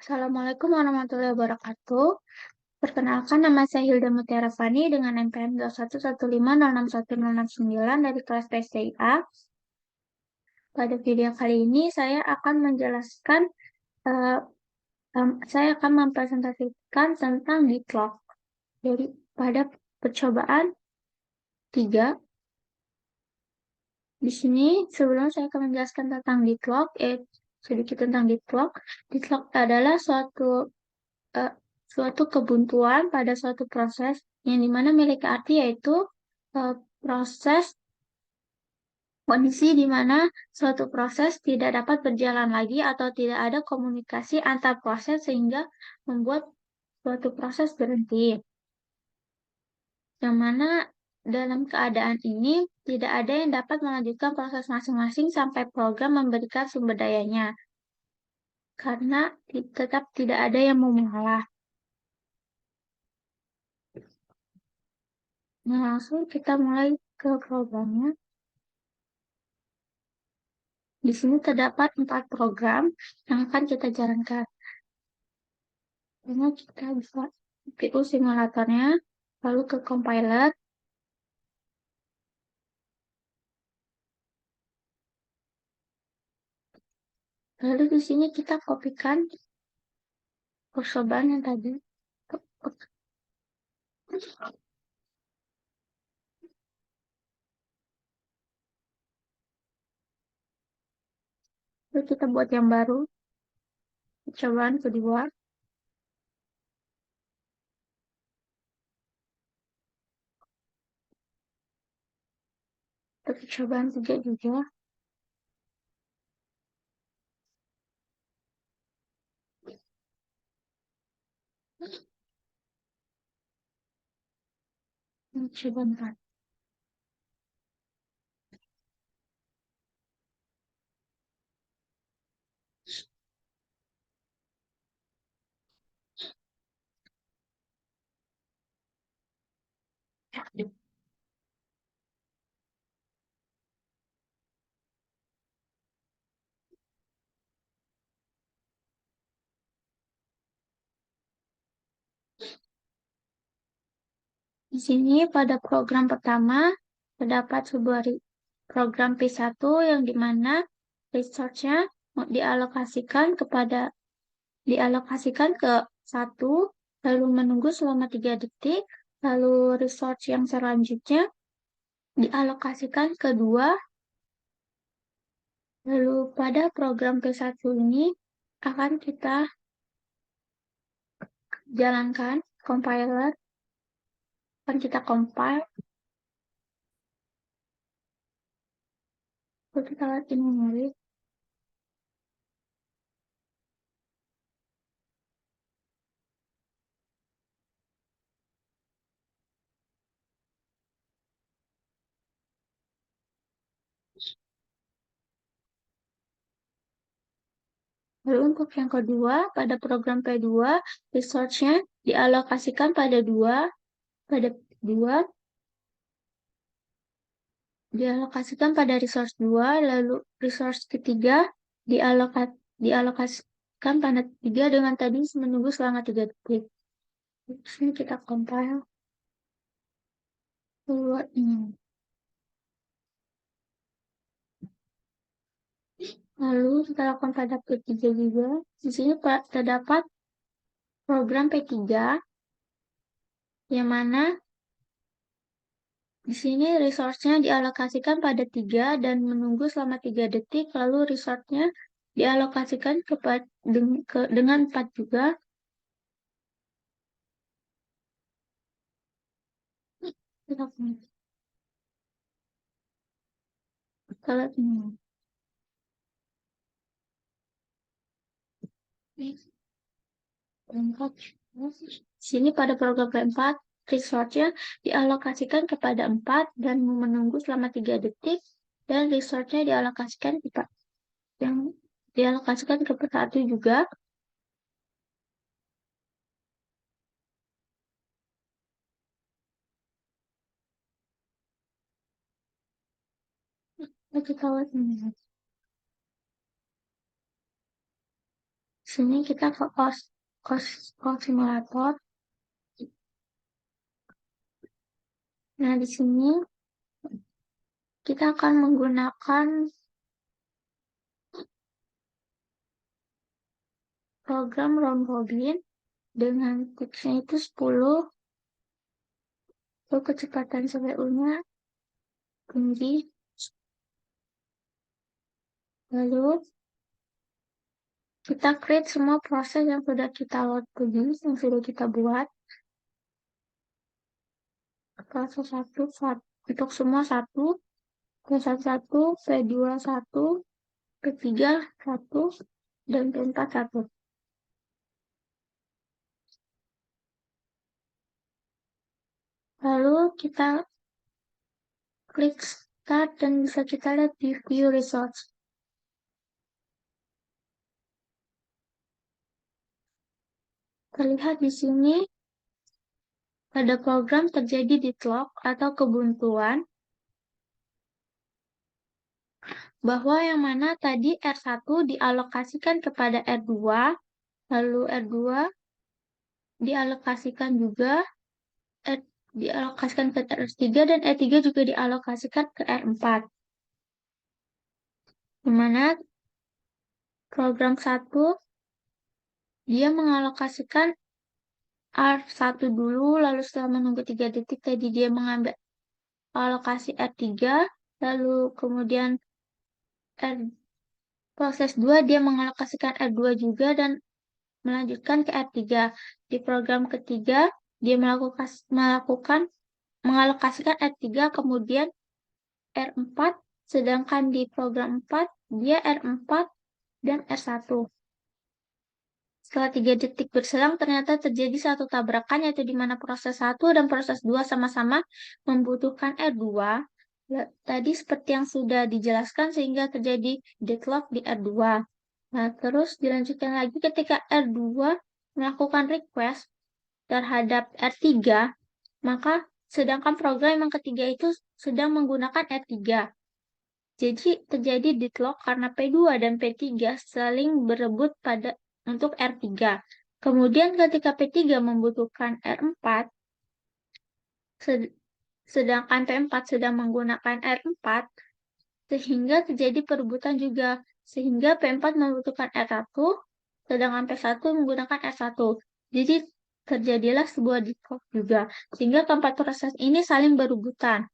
Assalamualaikum warahmatullahi wabarakatuh. Perkenalkan, nama saya Hilda Mutiara Fani dengan NPM 21150610669 dari kelas PSDIA. Pada video kali ini saya akan menjelaskan, eh, saya akan mempresentasikan tentang Ditlog. Jadi pada percobaan 3, di sini sebelum saya akan menjelaskan tentang Ditlog, sedikit tentang Ditlog. Ditlog adalah eh, suatu kebuntuan pada suatu proses yang dimana memiliki arti yaitu proses kondisi di mana suatu proses tidak dapat berjalan lagi atau tidak ada komunikasi antar proses sehingga membuat suatu proses berhenti. Yang mana dalam keadaan ini tidak ada yang dapat melanjutkan proses masing-masing sampai program memberikan sumber dayanya karena tetap tidak ada yang mau mengalah. Nah, langsung kita mulai ke programnya. Di sini terdapat 4 program yang akan kita jalankan. Ini kita bisa PU simulatornya, lalu ke compiler, lalu di sini kita kopikan percobaan yang tadi. Lalu kita buat yang baru, percobaan kedua. Percobaan ketiga juga. Percobaan empat. Di sini pada program pertama terdapat sebuah program P1 yang dimana resource-nya dialokasikan ke satu, lalu menunggu selama 3 detik, lalu resource yang selanjutnya dialokasikan ke 2, lalu pada program P1 ini akan kita jalankan compiler, akan kita compile, lalu kita lihat ini menulis. Lalu untuk yang kedua, pada program P2, resource-nya dialokasikan pada 2, dialokasikan pada resource 2, lalu resource ketiga dialokasikan pada 3 dengan tadi menunggu selama 3 detik. Di sini kita compile keluar ini. Lalu kita lakukan pada P3 juga. Di sini terdapat program P3 yang mana di sini resource-nya dialokasikan pada 3 dan menunggu selama 3 detik, lalu resource-nya dialokasikan dengan 4 juga. Kita lihat ini. Sini pada program P4, resource-nya dialokasikan kepada 4 dan menunggu selama 3 detik, dan resource-nya dialokasikan ke 1 juga. Kita lihat ini. Sini kita ke OS simulator. Nah, di sini kita akan menggunakan program round robin dengan tipsnya itu 10, lalu kecepatan CPU-nya tinggi, lalu kita create semua proses yang sudah kita load ke disk, yang sudah kita buat. Proses 1, untuk semua 1, P11, P21, P3 1, dan P4 1. Lalu kita klik start dan bisa kita lihat di view results. Terlihat di sini pada program terjadi deadlock atau kebuntuan, bahwa yang mana tadi R1 dialokasikan kepada R2, lalu R2 dialokasikan juga, dialokasikan ke R3, dan R3 juga dialokasikan ke R4. Di mana program 1 dia mengalokasikan R1 dulu, lalu setelah menunggu 3 detik tadi dia mengambil alokasi R3, lalu kemudian proses 2 dia mengalokasikan R2 juga dan melanjutkan ke R3. Di program ketiga, dia mengalokasikan R3 kemudian R4, sedangkan di program 4 dia R4 dan R1. Setelah 3 detik berselang, ternyata terjadi satu tabrakan, yaitu di mana proses 1 dan proses 2 sama-sama membutuhkan R2. Tadi seperti yang sudah dijelaskan, sehingga terjadi deadlock di R2. Nah, terus dilanjutkan lagi ketika R2 melakukan request terhadap R3, maka sedangkan program yang ketiga itu sedang menggunakan R3. Jadi terjadi deadlock karena P2 dan P3 saling berebut untuk R3. Kemudian ketika P3 membutuhkan R4, sedangkan P4 sedang menggunakan R4, sehingga terjadi perebutan juga. Sehingga P4 membutuhkan R1, sedangkan P1 menggunakan R1. Jadi terjadilah sebuah deadlock juga. Sehingga keempat proses ini saling berebutan.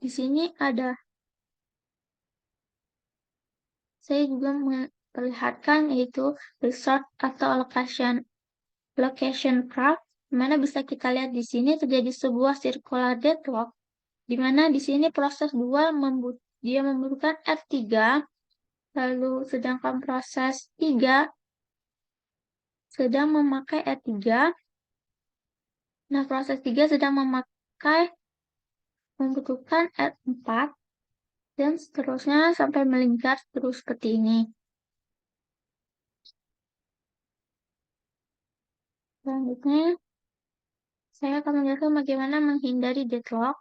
Di sini saya juga memperlihatkan yaitu resort atau location graph, di mana bisa kita lihat di sini terjadi sebuah circular deadlock, di mana di sini proses 2 dia membutuhkan R3, lalu sedangkan proses 3 sedang memakai R3. Nah, proses 3 sedang membutuhkan R4, dan seterusnya sampai melingkar terus seperti ini. Selanjutnya, saya akan menjelaskan bagaimana menghindari deadlock.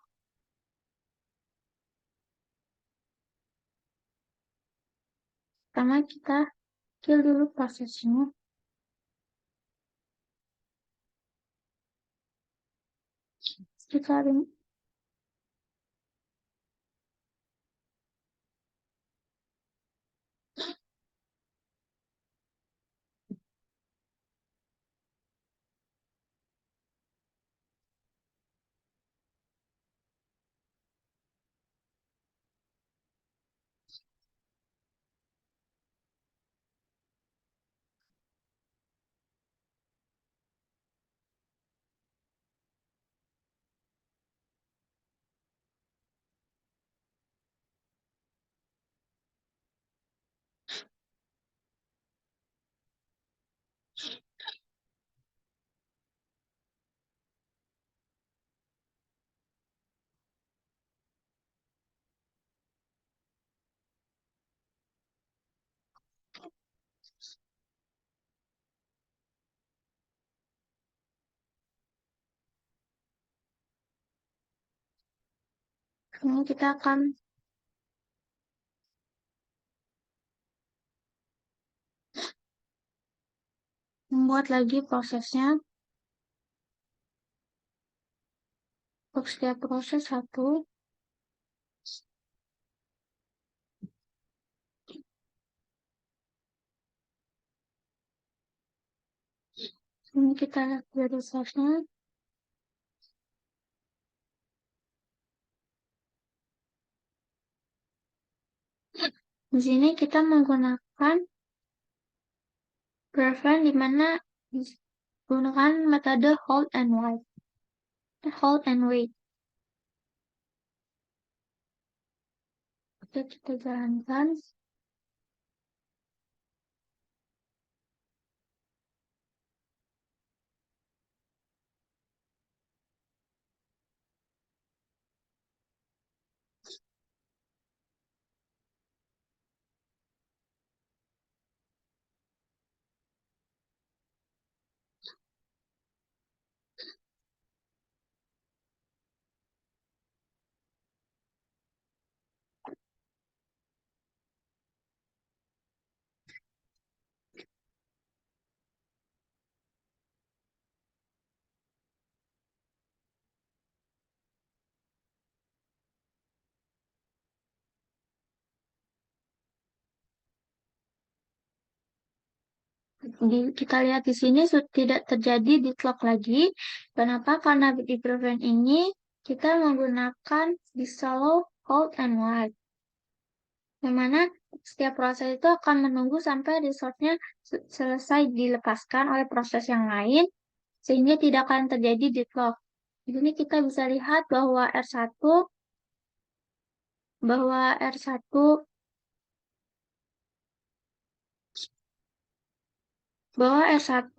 Pertama, kita kill dulu prosesnya. Kita Ini kita akan membuat lagi prosesnya. Untuk setiap proses satu, ini kita lihat prosesnya. Di sini kita menggunakan prevent di mana menggunakan metode hold and wait. Oke, kita jalankan. Kita lihat di sini tidak terjadi deadlock lagi. Kenapa? Karena di prevent ini kita menggunakan dissolve, hold, and wait. Yang mana setiap proses itu akan menunggu sampai resource-nya selesai dilepaskan oleh proses yang lain, sehingga tidak akan terjadi deadlock. Di sini kita bisa lihat bahwa R1 bahwa R1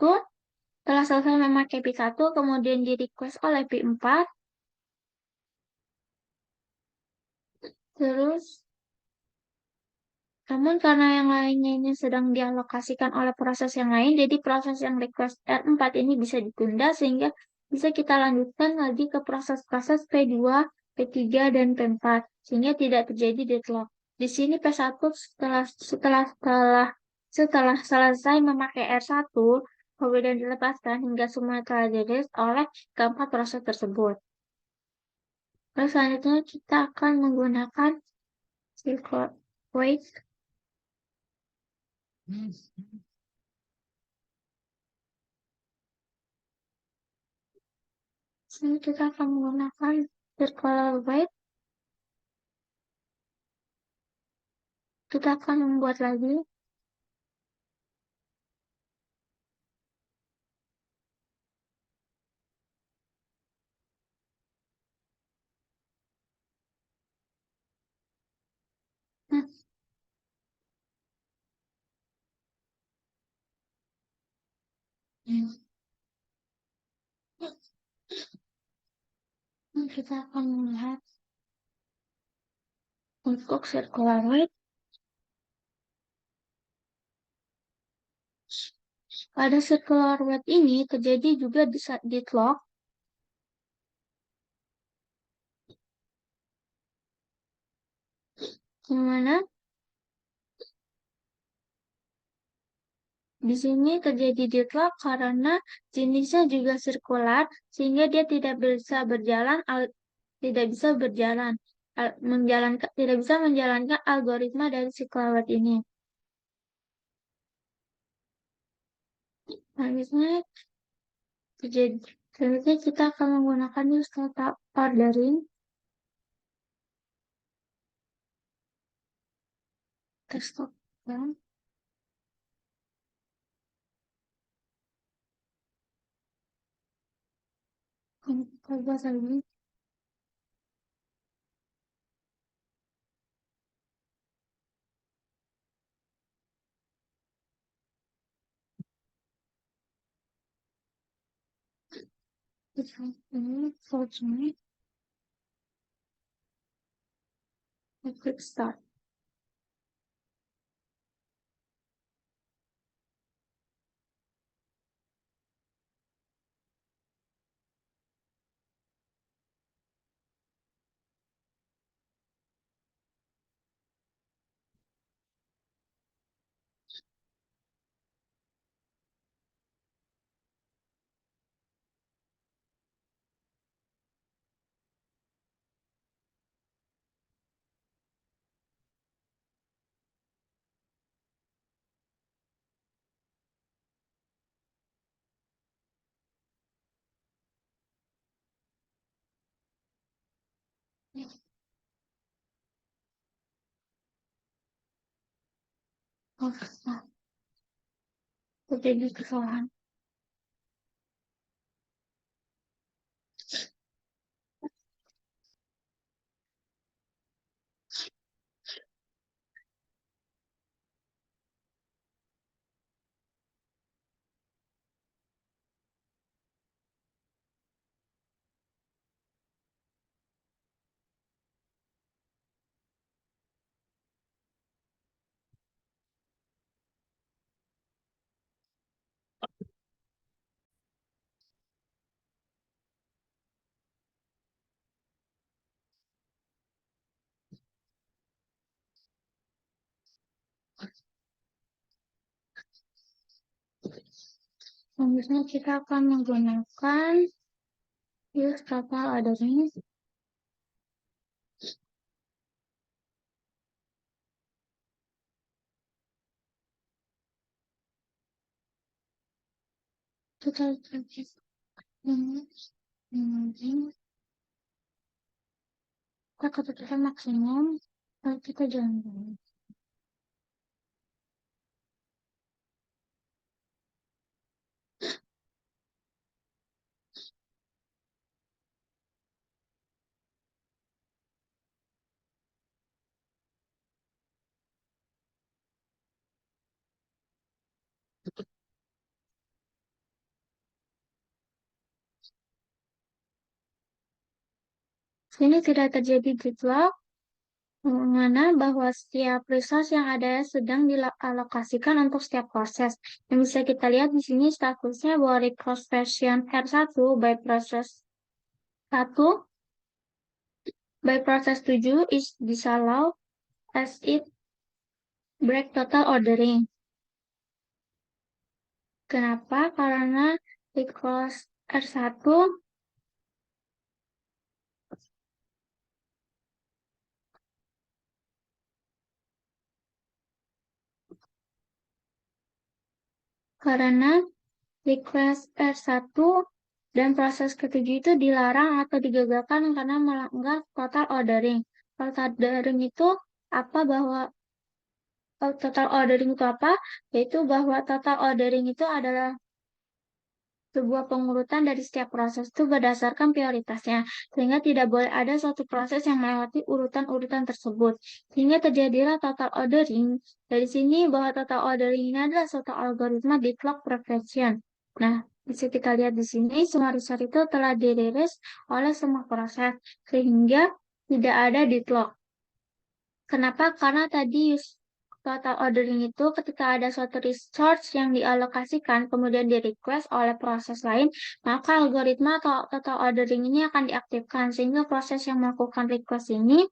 telah selesai memakai P1, kemudian di request oleh P4, terus namun karena yang lainnya ini sedang dialokasikan oleh proses yang lain, jadi proses yang request R4 ini bisa ditunda sehingga bisa kita lanjutkan lagi ke proses-proses P2, P3, dan P4 sehingga tidak terjadi deadlock. Di sini P1 setelah selesai memakai R1, kemudian dilepaskan hingga semua telah dirilis oleh keempat proses tersebut. Terus selanjutnya kita akan menggunakan circle wait. Sini kita akan menggunakan circular wait. Kita akan membuat lagi. Nah, kita akan melihat untuk circular wait. Pada circular wait ini terjadi juga deadlock, di mana di sini terjadi deadlock karena jenisnya juga sirkular sehingga dia tidak bisa berjalan tidak bisa menjalankan algoritma dari circular wait ini. Selanjutnya kita akan menggunakan use data ordering. Desktop dan kita buat lagi. Ini search-nya. Klik start. Oh, terjadi kesalahan. Selanjutnya kita akan menggunakan use total ordering. Total charges. Kita keputusan maksimum, lalu kita jalan. Sini tidak terjadi deadlock, mana bahwa setiap resource yang ada sedang dialokasikan untuk setiap proses. Yang bisa kita lihat di sini statusnya bahwa request version R1 by process 1 by process 7 is disallowed as it break total ordering. Kenapa? Karena request R1 karena request R1 dan proses ketujuh itu dilarang atau digagalkan karena melanggar total ordering. Total ordering itu apa? Bahwa total ordering itu apa? Yaitu bahwa total ordering itu adalah sebuah pengurutan dari setiap proses itu berdasarkan prioritasnya, sehingga tidak boleh ada suatu proses yang melewati urutan-urutan tersebut. Sehingga terjadilah total ordering. Dari sini bahwa total ordering ini adalah suatu algoritma deadlock prevention. Nah, bisa kita lihat di sini, semua resource itu telah dirilis oleh semua proses, sehingga tidak ada deadlock. Kenapa? Karena tadi total ordering itu ketika ada suatu resource yang dialokasikan kemudian di request oleh proses lain, maka algoritma atau total ordering ini akan diaktifkan sehingga proses yang melakukan request ini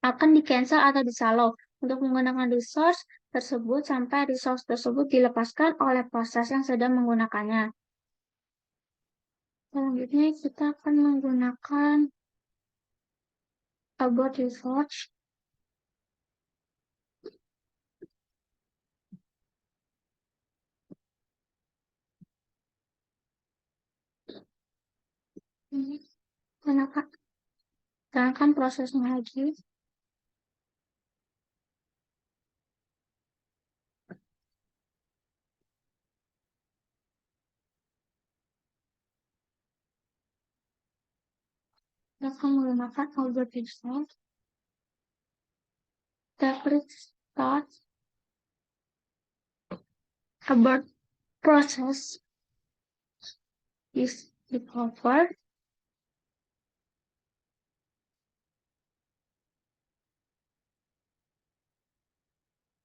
akan di-cancel atau disallow untuk menggunakan resource tersebut sampai resource tersebut dilepaskan oleh proses yang sedang menggunakannya. Selanjutnya kita akan menggunakan abort resource. Ini gunakan prosesnya lagi. Kita akan menggunakan abort resource. The start abort process is recovered.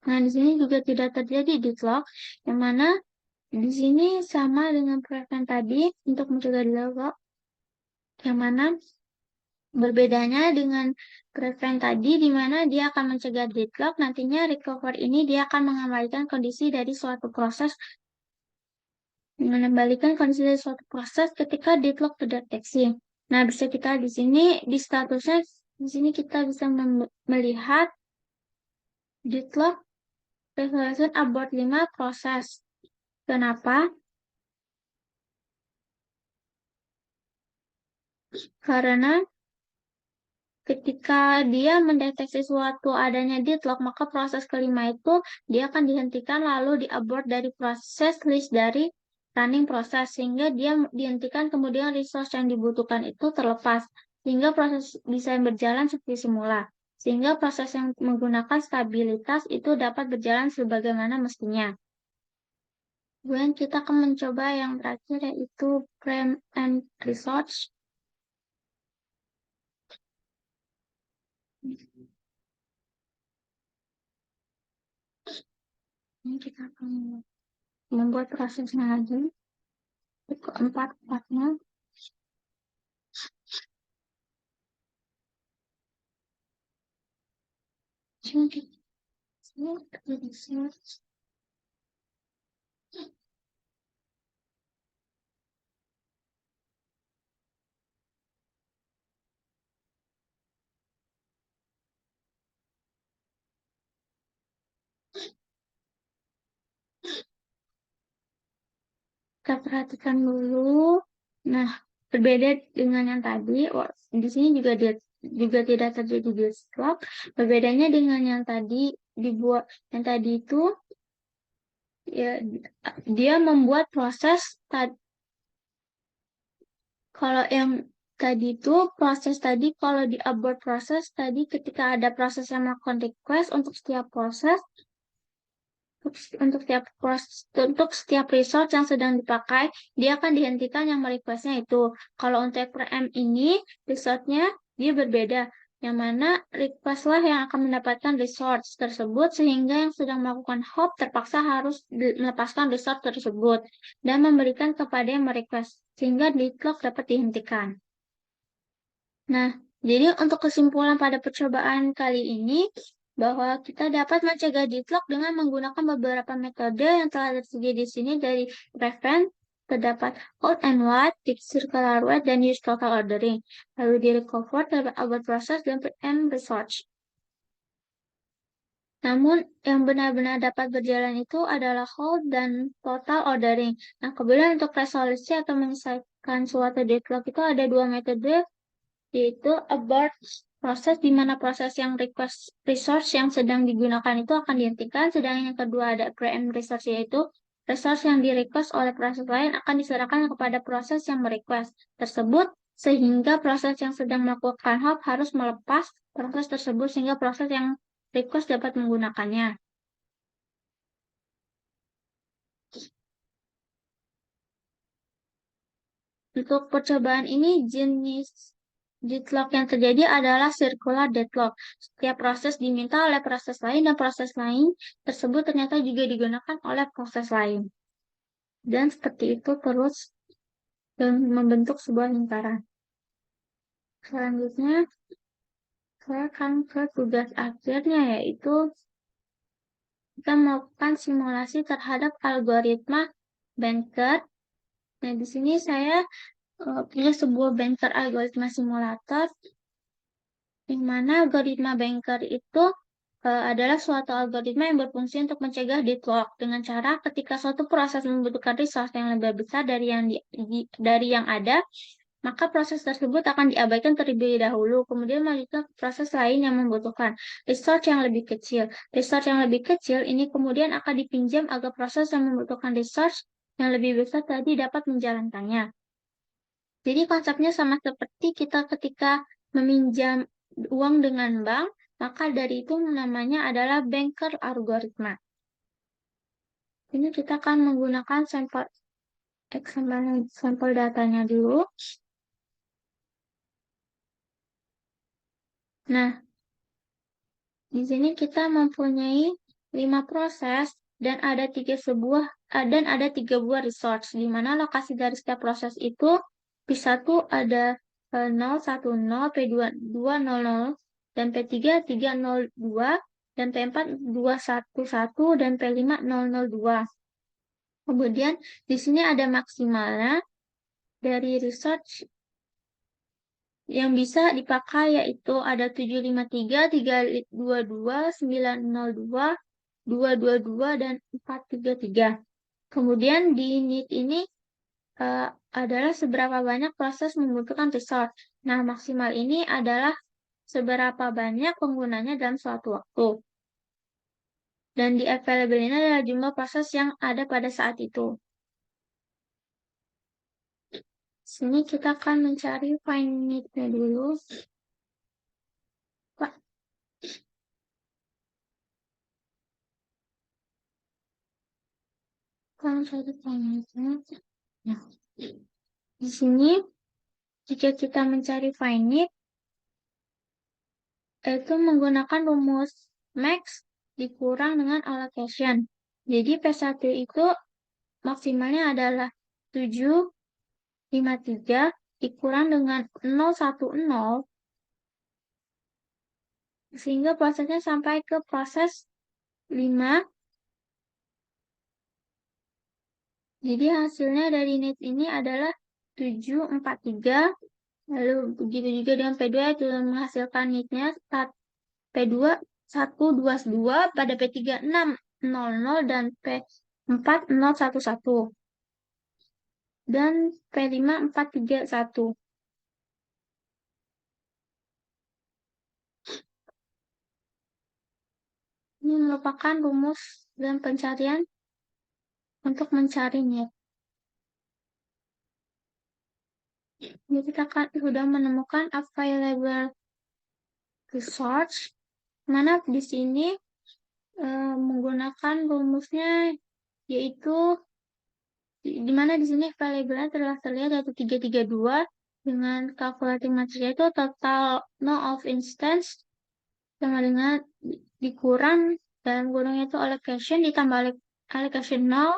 Nah, di sini juga tidak terjadi deadlock, yang mana di sini sama dengan prevent tadi untuk mencegah deadlock, yang mana berbedanya dengan prevent tadi, di mana dia akan mencegah deadlock, nantinya recover ini dia akan mengembalikan kondisi dari suatu proses, ketika deadlock terdeteksi. Nah, bisa kita di sini di statusnya di sini kita bisa melihat deadlock resolution abort 5 proses. Kenapa? Karena ketika dia mendeteksi suatu adanya deadlock, maka proses kelima itu dia akan dihentikan lalu di-abort dari proses list dari running proses, sehingga dia dihentikan, kemudian resource yang dibutuhkan itu terlepas, sehingga proses bisa berjalan seperti semula. Sehingga proses yang menggunakan stabilitas itu dapat berjalan sebagaimana mestinya. Kemudian kita akan mencoba yang terakhir, yaitu frame and research. Ini kita akan membuat prosesnya lagi. Keempat-empatnya. Kita perhatikan dulu. Nah, berbeda dengan yang tadi, di sini juga tidak terjadi deadlock. Berbedanya dengan yang tadi yang tadi itu ya dia membuat proses kalau yang tadi itu proses tadi kalau di abort proses tadi ketika ada proses yang melakukan request untuk setiap proses untuk setiap resource yang sedang dipakai, dia akan dihentikan yang merequestnya itu. Kalau untuk PM ini, resource-nya dia berbeda, yang mana request lah yang akan mendapatkan resource tersebut, sehingga yang sedang melakukan hop terpaksa harus melepaskan resource tersebut, dan memberikan kepada yang merequest, sehingga deadlock dapat dihentikan. Nah, jadi untuk kesimpulan pada percobaan kali ini, bahwa kita dapat mencegah deadlock dengan menggunakan beberapa metode yang telah tersedia di sini dari prevent, terdapat hold and wait, fixed circular wait, dan use total ordering. Lalu di recover, terdapat abort process, dan research. Namun, yang benar-benar dapat berjalan itu adalah hold dan total ordering. Nah, kemudian untuk resolusi atau menyelesaikan suatu deadlock itu ada dua metode, yaitu abort proses di mana proses yang request resource yang sedang digunakan itu akan dihentikan, sedangkan yang kedua ada preempt resource, yaitu resource yang di-request oleh proses lain akan diserahkan kepada proses yang merequest tersebut, sehingga proses yang sedang melakukan hop harus melepas proses tersebut sehingga proses yang request dapat menggunakannya. Untuk percobaan ini, jenis deadlock yang terjadi adalah circular deadlock. Setiap proses diminta oleh proses lain dan proses lain tersebut ternyata juga digunakan oleh proses lain. Dan seperti itu terus dan membentuk sebuah lingkaran. Selanjutnya, saya akan ke tugas akhirnya, yaitu kita melakukan simulasi terhadap algoritma Banker. Nah, di sini saya punya sebuah Banker algoritma simulator, di mana algoritma Banker itu adalah suatu algoritma yang berfungsi untuk mencegah deadlock dengan cara ketika suatu proses membutuhkan resource yang lebih besar dari yang ada, maka proses tersebut akan diabaikan terlebih dahulu, kemudian melanjutkan ke proses lain yang membutuhkan resource yang lebih kecil. Resource yang lebih kecil ini kemudian akan dipinjam agar proses yang membutuhkan resource yang lebih besar tadi dapat menjalankannya. Jadi konsepnya sama seperti kita ketika meminjam uang dengan bank, maka dari itu namanya adalah banker algoritma. Ini kita akan menggunakan sampel datanya dulu. Nah, di sini kita mempunyai 5 proses dan ada 3 buah resource, di mana lokasi dari setiap proses itu P1 ada 010, P200, dan P3 302, dan P4 211, dan P5 002. Kemudian di sini ada maksimalnya dari research yang bisa dipakai, yaitu ada 753, 322, 902, 222, dan 433. Kemudian di need ini adalah seberapa banyak proses membutuhkan resource. Nah, maksimal ini adalah seberapa banyak penggunanya dalam suatu waktu. Dan di available ini adalah jumlah proses yang ada pada saat itu. Sini kita akan mencari finite-nya dulu. Pak. Kita mencari finite-nya. Nah, di sini jika kita mencari finite, itu menggunakan rumus max dikurang dengan allocation. Jadi P1 itu maksimalnya adalah 753 dikurang dengan 010, sehingga prosesnya sampai ke proses 5. Jadi hasilnya dari net ini adalah 743. Lalu begitu juga dengan P2 itu menghasilkan netnya P2 122 pada P3 600 dan P4 011 dan P5 431. Ini merupakan rumus dan pencarian untuk mencari net. Jadi kita sudah menemukan available resource, mana di sini menggunakan rumusnya yaitu di mana di sini available telah terlihat yaitu 332 dengan calculating material itu total no of instance sama dengan dikurang dalam kurungnya itu allocation ditambah allocation 0,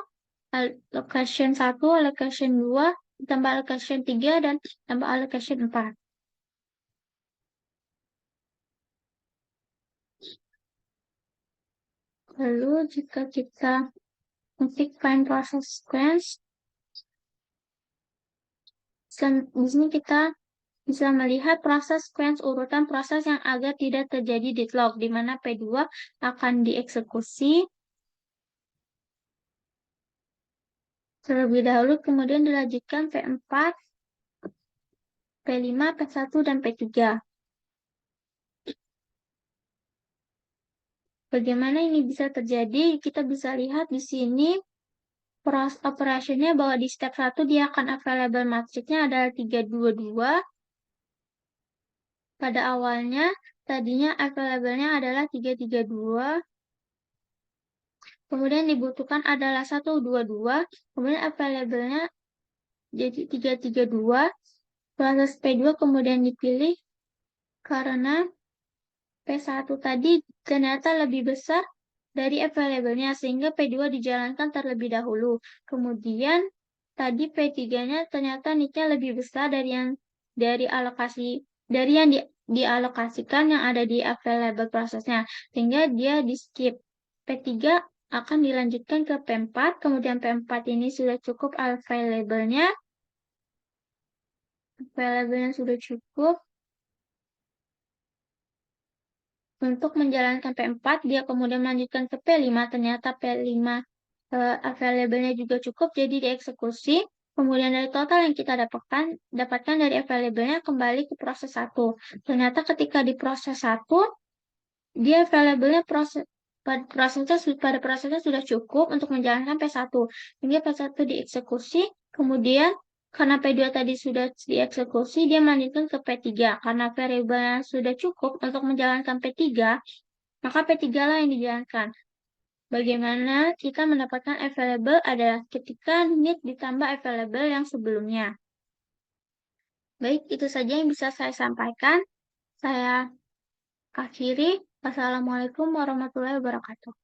allocation 1, allocation 2, ditambah allocation 3, dan tambah allocation 4. Lalu jika kita ketik find process sequence, di sini kita bisa melihat proses sequence urutan proses yang agar tidak terjadi deadlock, di mana P2 akan dieksekusi terlebih dahulu, kemudian dilanjutkan P4, P5, P1, dan P3. Bagaimana ini bisa terjadi? Kita bisa lihat di sini operationnya bahwa di step 1 dia akan available matrixnya adalah 322. Pada awalnya, tadinya available-nya adalah 332. Kemudian dibutuhkan adalah 122. Kemudian available-nya jadi 332. Proses P2 kemudian dipilih karena P1 tadi ternyata lebih besar dari available-nya, sehingga P2 dijalankan terlebih dahulu. Kemudian tadi P3-nya ternyata need-nya lebih besar dari yang dialokasikan yang ada di available prosesnya, sehingga dia di skip. P3 akan dilanjutkan ke P4, kemudian P4 ini sudah cukup available-nya sudah cukup untuk menjalankan P4, dia kemudian melanjutkan ke P5, ternyata P5 available-nya juga cukup, jadi dieksekusi. Kemudian dari total yang kita dapatkan dari available-nya kembali ke proses 1. Ternyata ketika di proses 1, dia available-nya pada prosesnya sudah cukup untuk menjalankan P1. Hingga P1 dieksekusi, kemudian karena P2 tadi sudah dieksekusi, dia melanjutkan ke P3. Karena variabelnya sudah cukup untuk menjalankan P3, maka P3 lah yang dijalankan. Bagaimana kita mendapatkan available adalah ketika need ditambah available yang sebelumnya. Baik, itu saja yang bisa saya sampaikan. Saya akhiri. Wassalamualaikum warahmatullahi wabarakatuh.